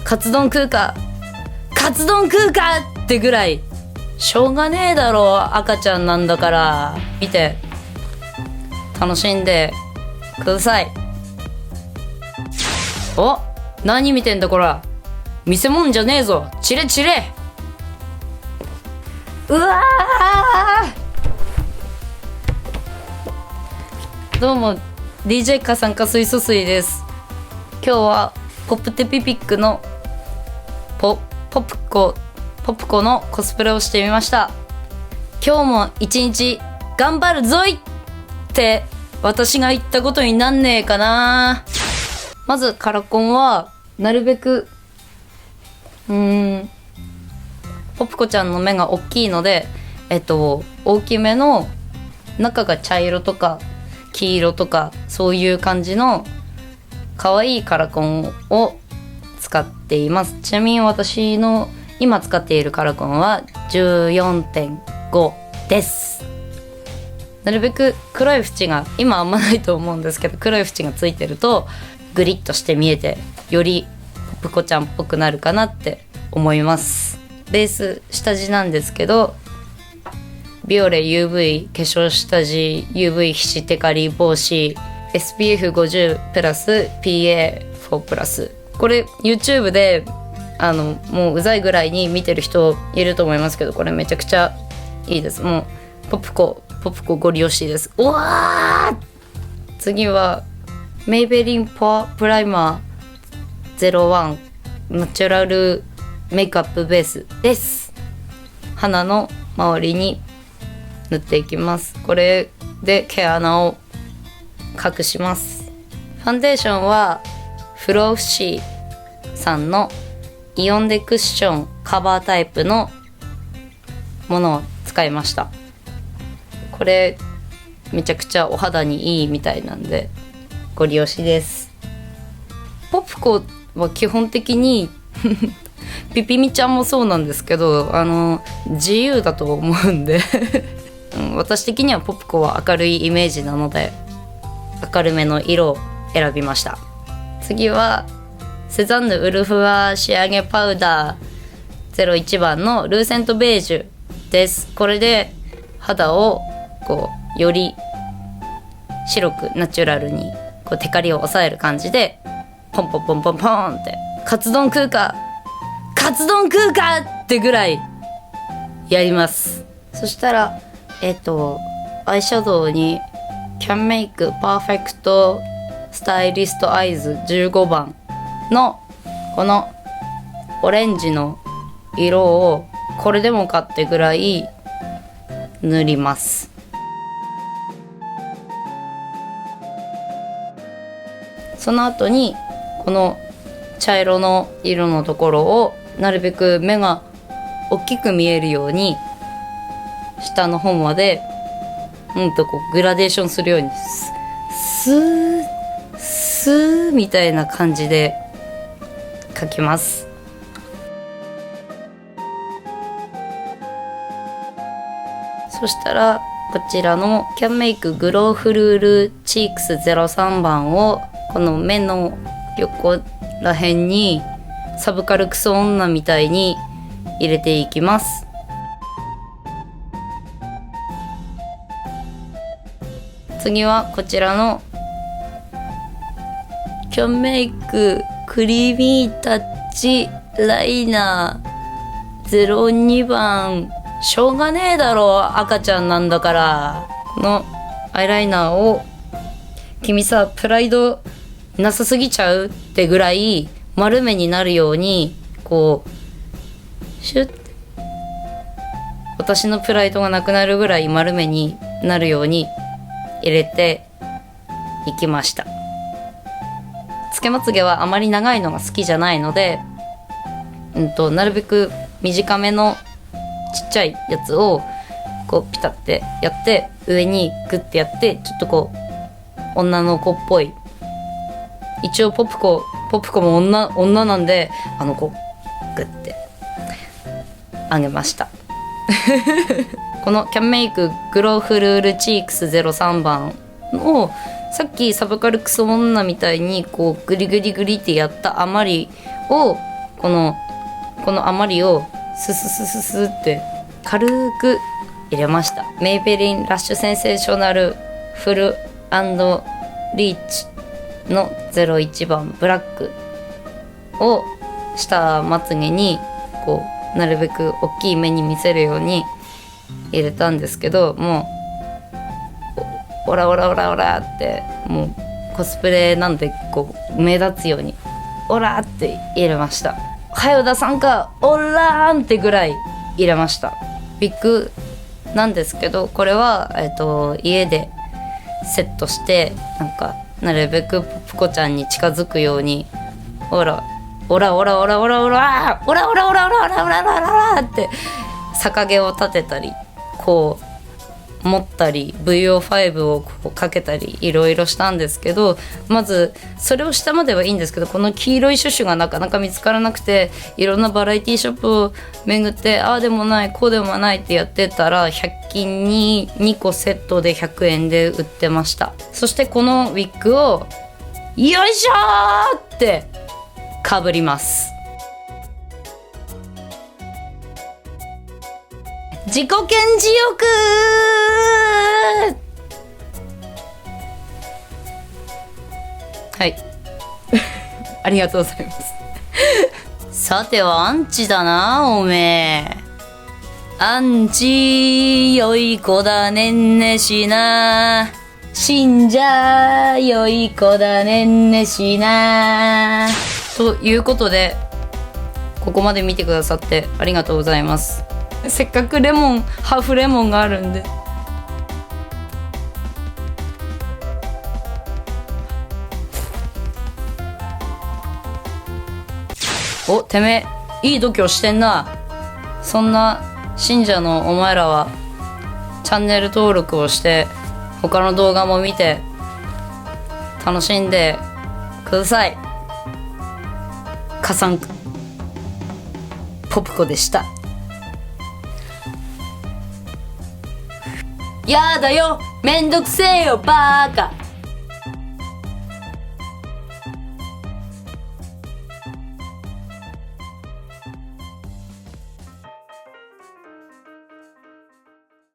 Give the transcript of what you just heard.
カツ丼食うかってぐらいしょうがねえだろ、赤ちゃんなんだから見て楽しんでください。お、何見てんだこら、見せ物じゃねえぞ、チレチレ。うわー、どうも DJ 過酸化水素水です。今日はポップテピピックのポプコのコスプレをしてみました。今日も一日頑張るぞいって私が言ったことになんねえかな。まずカラコンはなるべくポプコちゃんの目が大きいので大きめの、中が茶色とか黄色とかそういう感じの可愛いカラコンを使っています。ちなみに私の今使っているカラコンは 14.5 です。なるべく黒い縁が、今あんまないと思うんですけど、黒い縁がついてるとグリッとして見えてよりポプコちゃんっぽくなるかなって思います。ベース下地なんですけど、ビオレ UV 化粧下地 UV 皮脂テカリ防止 SPF50 プラス PA4 プラス、これ YouTube でもううざいぐらいに見てる人いると思いますけど、これめちゃくちゃいいです。もうポプコご利用しいです。うわー、次はメイベリンパープライマー01ナチュラルメイクアップベースです。鼻の周りに塗っていきます。これで毛穴を隠します。ファンデーションはフローフシーさんのイオンデクッションカバータイプのものを使いました。これめちゃくちゃお肌にいいみたいなんでご利用しです。ポプコは基本的にピピミちゃんもそうなんですけど自由だと思うんで私的にはポプコは明るいイメージなので明るめの色を選びました。次はセザンヌウルフア仕上げパウダー01番のルーセントベージュです。これで肌をこうより白くナチュラルにこうテカリを抑える感じでポンポンポンポンポンってカツ丼食うかってぐらいやります。そしたらアイシャドウに Can Make Perfect Stylist Eyes 15番のこのオレンジの色をこれでもかってぐらい塗ります。その後にこの茶色の色のところをなるべく目が大きく見えるように下の方までこうグラデーションするようにスーみたいな感じで描きます。そしたらこちらの Can Make Glow Full Cheeks 03番をこの目の横ら辺にサブカルクソ女みたいに入れていきます。次はこちらの Can Make Creamy Touch ライナー02番しょうがねえだろ赤ちゃんなんだからのアイライナーを、君さプライドなさすぎちゃうってぐらい丸目になるようにこうシュッ、私のプライドがなくなるぐらい丸目になるように入れていきました。つけまつげはあまり長いのが好きじゃないので、なるべく短めのちっちゃいやつをこうピタってやって上にグッてやって、ちょっとこう女の子っぽい、一応ポプコも女なんでこうグッてあげましたこの Can Make Glow Full Cheeks 03番をさっきサブカルクソ女みたいにこうグリグリグリってやった余りをこの余りをスススススって軽く入れました。メイベリンラッシュセンセーショナルフル&リーチの01番ブラックを下まつげにこうなるべく大きい目に見せるように入れたんですけど、もうオラオラオラオラってもうコスプレなんでこう目立つようにオラって入れました。はよださんかオラーンってぐらい入れました。ウィッグなんですけど、これは、家でセットしてなんかなるべくポプコちゃんに近づくようにオラオラオラオラオラオラオラオラオラオラオラオラオラオラって逆毛を立てたりこう持ったり VO5 をこうかけたりいろいろしたんですけど、まずそれをしたまではいいんですけど、この黄色いシュシュがなかなか見つからなくて、いろんなバラエティショップを巡ってああでもないこうでもないってやってたら100均に2個セットで100円で売ってました。そしてこのウィッグをよいしょーってかぶります。自己顕示欲はいありがとうございますさてはアンチだなおめえ。アンチ良い子だねんねしな、信者良い子だねんねしな。ということでここまで見てくださってありがとうございます。せっかくレモンハーフレモンがあるんでおてめえいい度胸してんな。そんな信者のお前らはチャンネル登録をして他の動画も見て楽しんでください。カサンポプコでした。やだよめんどくせえよバーカ。